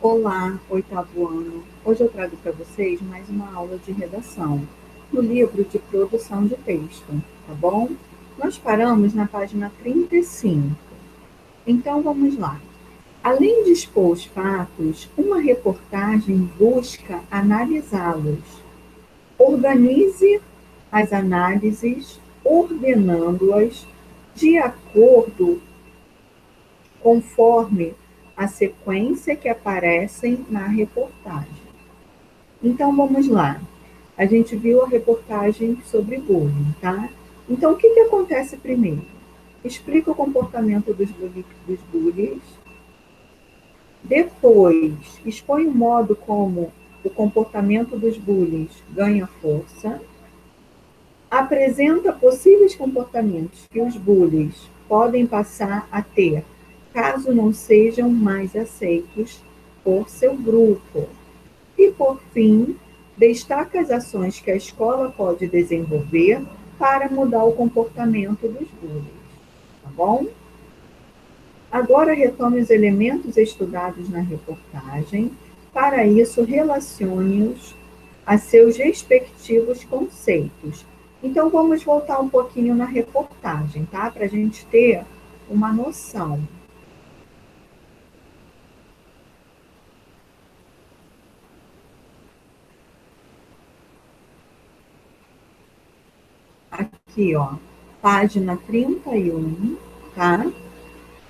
Olá, oitavo ano. Hoje eu trago para vocês mais uma aula de redação no livro de produção de texto, tá bom? Nós paramos na página 35. Então vamos lá. Além de expor os fatos, uma reportagem busca analisá-los. Organize as análises, ordenando-as de acordo conforme a sequência que aparecem na reportagem. Então vamos lá. A gente viu a reportagem sobre bullying, tá? Então o que acontece primeiro? Explica o comportamento dos bullies. Depois, expõe o modo como o comportamento dos bullies ganha força. Apresenta possíveis comportamentos que os bullies podem passar a ter caso não sejam mais aceitos por seu grupo. E, por fim, destaca as ações que a escola pode desenvolver para mudar o comportamento dos bullies. Tá bom? Agora retome os elementos estudados na reportagem. Para isso, relacione-os a seus respectivos conceitos. Então, vamos voltar um pouquinho na reportagem, tá? Para a gente ter uma noção. Aqui, ó, página 31, tá?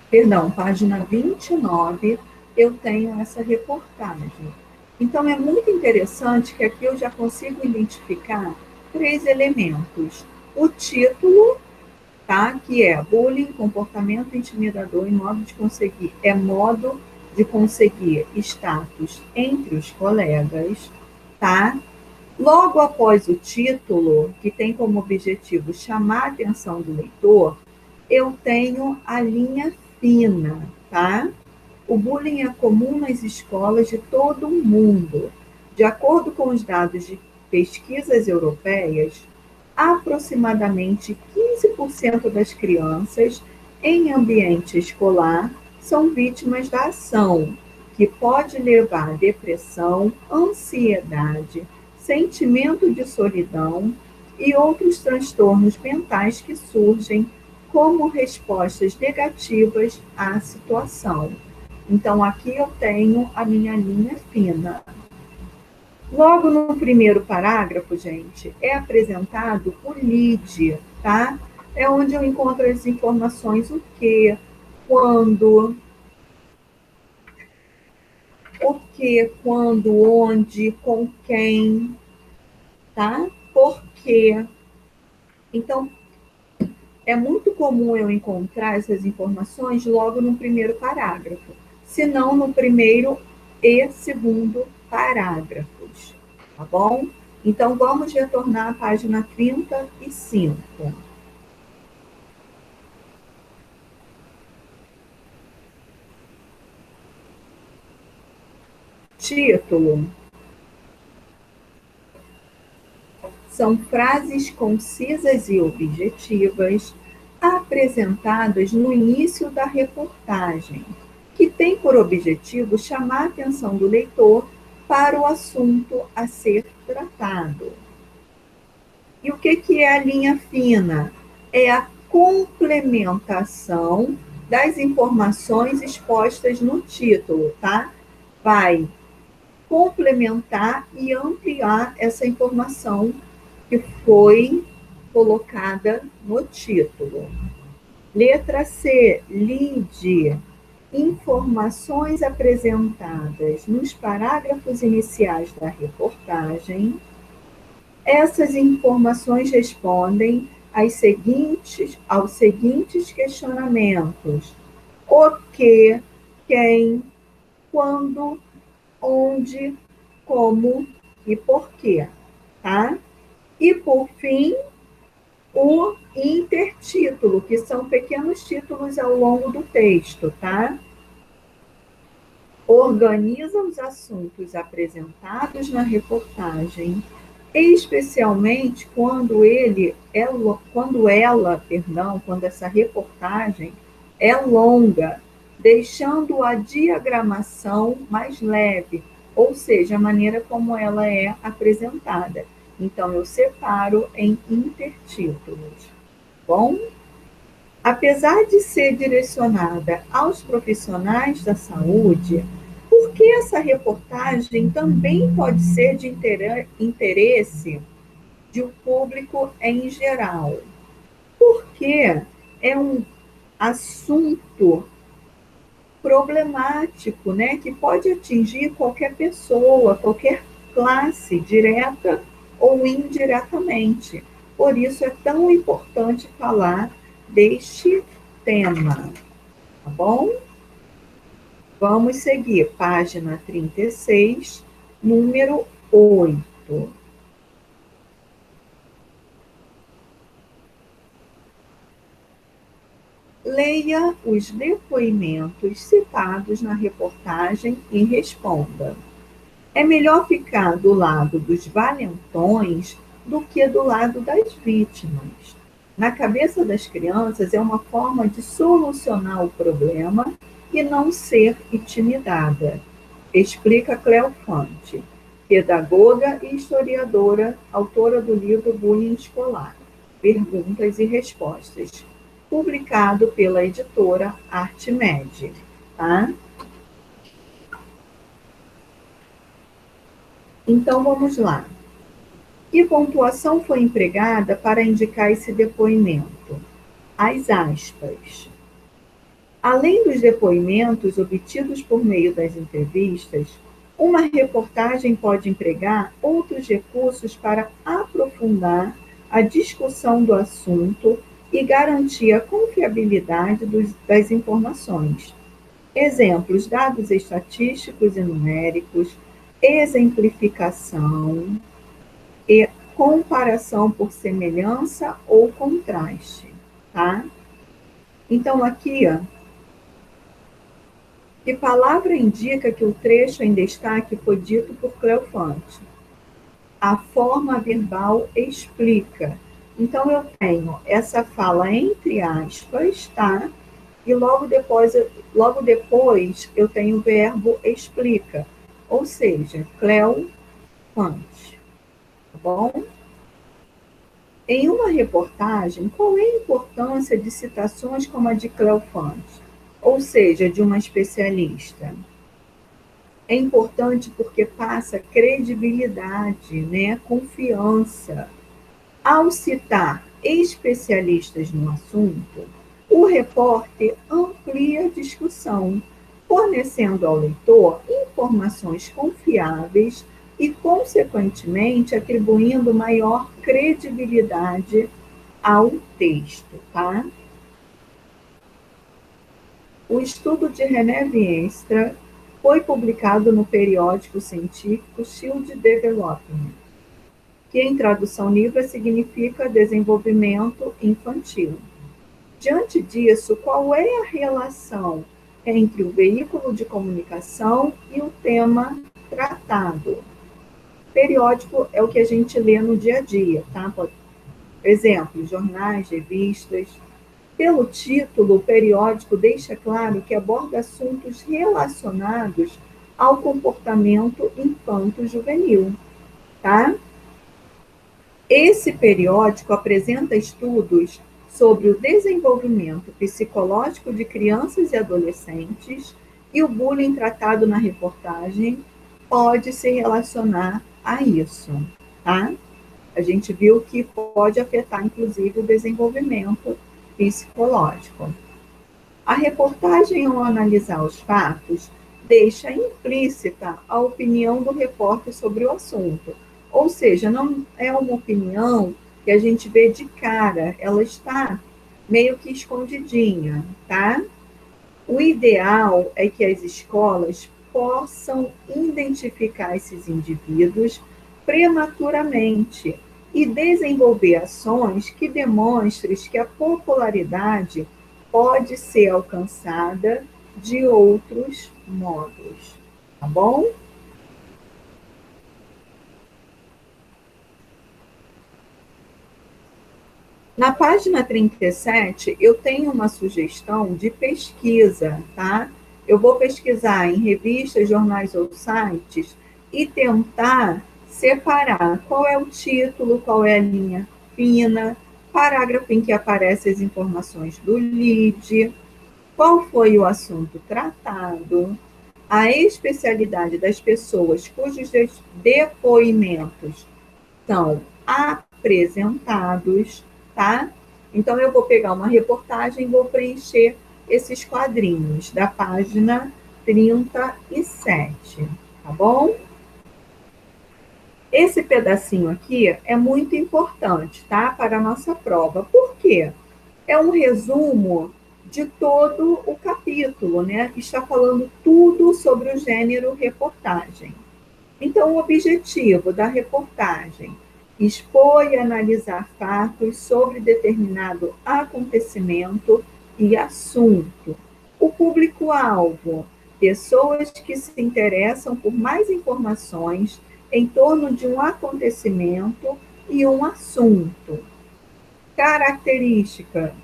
Perdão, página 29, eu tenho essa reportagem. Então, é muito interessante que aqui eu já consigo identificar 3 elementos. O título, tá? Que é bullying, comportamento intimidador e modo de conseguir status entre os colegas, tá? Logo após o título, que tem como objetivo chamar a atenção do leitor, eu tenho a linha fina, tá? O bullying é comum nas escolas de todo o mundo. De acordo com os dados de pesquisas europeias, aproximadamente 15% das crianças em ambiente escolar são vítimas da ação, que pode levar a depressão, ansiedade, sentimento de solidão e outros transtornos mentais que surgem como respostas negativas à situação. Então, aqui eu tenho a minha linha fina. Logo no primeiro parágrafo, gente, é apresentado o lead, tá? É onde eu encontro as informações, o que, quando, onde, com quem, tá? Por quê. Então, é muito comum eu encontrar essas informações logo no primeiro parágrafo, se não no primeiro e segundo parágrafos, tá bom? Então, vamos retornar à página 35. Título: são frases concisas e objetivas apresentadas no início da reportagem, que tem por objetivo chamar a atenção do leitor para o assunto a ser tratado. E o que é a linha fina? É a complementação das informações expostas no título, tá? Vai complementar e ampliar essa informação que foi colocada no título. Letra C, lead. Informações apresentadas nos parágrafos iniciais da reportagem. Essas informações respondem aos seguintes questionamentos: o que, quem, quando, onde, como e porquê, tá? E, por fim, o intertítulo, que são pequenos títulos ao longo do texto, tá? Organiza os assuntos apresentados na reportagem, especialmente quando essa reportagem é longa, deixando a diagramação mais leve, ou seja, a maneira como ela é apresentada. Então, eu separo em intertítulos. Bom, apesar de ser direcionada aos profissionais da saúde, por que essa reportagem também pode ser de interesse de um público em geral? Porque é um assunto problemático, né, que pode atingir qualquer pessoa, qualquer classe, direta ou indiretamente. Por isso é tão importante falar deste tema, tá bom? Vamos seguir, página 36, número 8. Leia os depoimentos citados na reportagem e responda. É melhor ficar do lado dos valentões do que do lado das vítimas. Na cabeça das crianças é uma forma de solucionar o problema e não ser intimidada, explica Cleofante, pedagoga e historiadora, autora do livro Bullying Escolar, Perguntas e Respostas, publicado pela editora Artmed. Tá? Então vamos lá. Que pontuação foi empregada para indicar esse depoimento? As aspas. Além dos depoimentos obtidos por meio das entrevistas, uma reportagem pode empregar outros recursos para aprofundar a discussão do assunto e garantir a confiabilidade das informações. Exemplos: dados estatísticos e numéricos, exemplificação e comparação por semelhança ou contraste, tá? Então, aqui, ó, que palavra indica que o trecho em destaque foi dito por Cleofante? A forma verbal explica. Então, eu tenho essa fala entre aspas, tá? E logo depois eu tenho o verbo explica, ou seja, Cleofante, tá bom? Em uma reportagem, qual é a importância de citações como a de Cleofante, ou seja, de uma especialista? É importante porque passa credibilidade, né? Confiança. Ao citar especialistas no assunto, o repórter amplia a discussão, fornecendo ao leitor informações confiáveis e, consequentemente, atribuindo maior credibilidade ao texto, tá? O estudo de René Wienstra foi publicado no periódico científico Child Development, que em tradução livre significa desenvolvimento infantil. Diante disso, qual é a relação entre o veículo de comunicação e o tema tratado? Periódico é o que a gente lê no dia a dia, tá? Por exemplo, jornais, revistas. Pelo título, o periódico deixa claro que aborda assuntos relacionados ao comportamento infanto-juvenil, tá? Esse periódico apresenta estudos sobre o desenvolvimento psicológico de crianças e adolescentes, e o bullying tratado na reportagem pode se relacionar a isso, tá? A gente viu que pode afetar, inclusive, o desenvolvimento psicológico. A reportagem, ao analisar os fatos, deixa implícita a opinião do repórter sobre o assunto. Ou seja, não é uma opinião que a gente vê de cara, ela está meio que escondidinha, tá? O ideal é que as escolas possam identificar esses indivíduos prematuramente e desenvolver ações que demonstrem que a popularidade pode ser alcançada de outros modos, tá bom? Na página 37, eu tenho uma sugestão de pesquisa, tá? Eu vou pesquisar em revistas, jornais ou sites e tentar separar qual é o título, qual é a linha fina, parágrafo em que aparecem as informações do lead, qual foi o assunto tratado, a especialidade das pessoas cujos depoimentos são apresentados, tá? Então, eu vou pegar uma reportagem e vou preencher esses quadrinhos da página 37, tá bom? Esse pedacinho aqui é muito importante, tá? Para a nossa prova. Por quê? É um resumo de todo o capítulo, né? Está falando tudo sobre o gênero reportagem. Então, o objetivo da reportagem: expor e analisar fatos sobre determinado acontecimento e assunto. O público-alvo: pessoas que se interessam por mais informações em torno de um acontecimento e um assunto. Característica,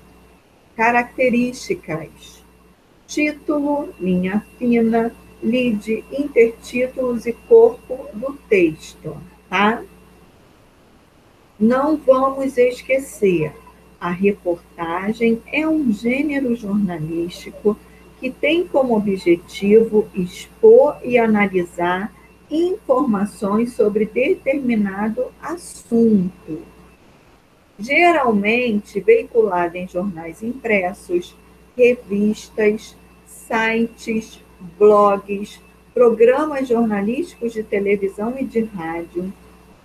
características: título, linha fina, lead, intertítulos e corpo do texto, tá? Não vamos esquecer, a reportagem é um gênero jornalístico que tem como objetivo expor e analisar informações sobre determinado assunto, geralmente veiculada em jornais impressos, revistas, sites, blogs, programas jornalísticos de televisão e de rádio.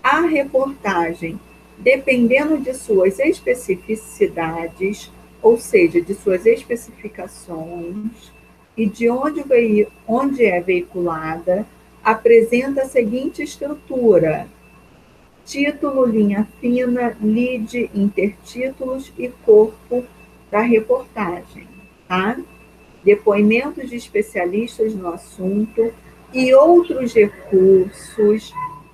A reportagem, dependendo de suas especificidades, ou seja, de suas especificações e de onde é veiculada, apresenta a seguinte estrutura: título, linha fina, lead, intertítulos e corpo da reportagem, tá? Depoimentos de especialistas no assunto e outros recursos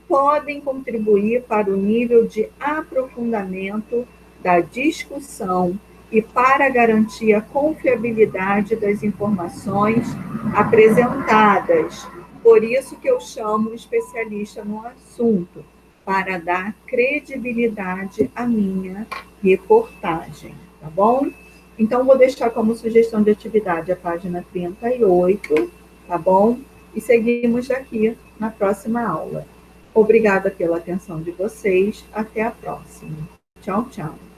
podem contribuir para o nível de aprofundamento da discussão e para garantir a confiabilidade das informações apresentadas. Por isso que eu chamo o especialista no assunto, para dar credibilidade à minha reportagem, tá bom? Então, vou deixar como sugestão de atividade a página 38, tá bom? E seguimos aqui na próxima aula. Obrigada pela atenção de vocês. Até a próxima. Tchau, tchau.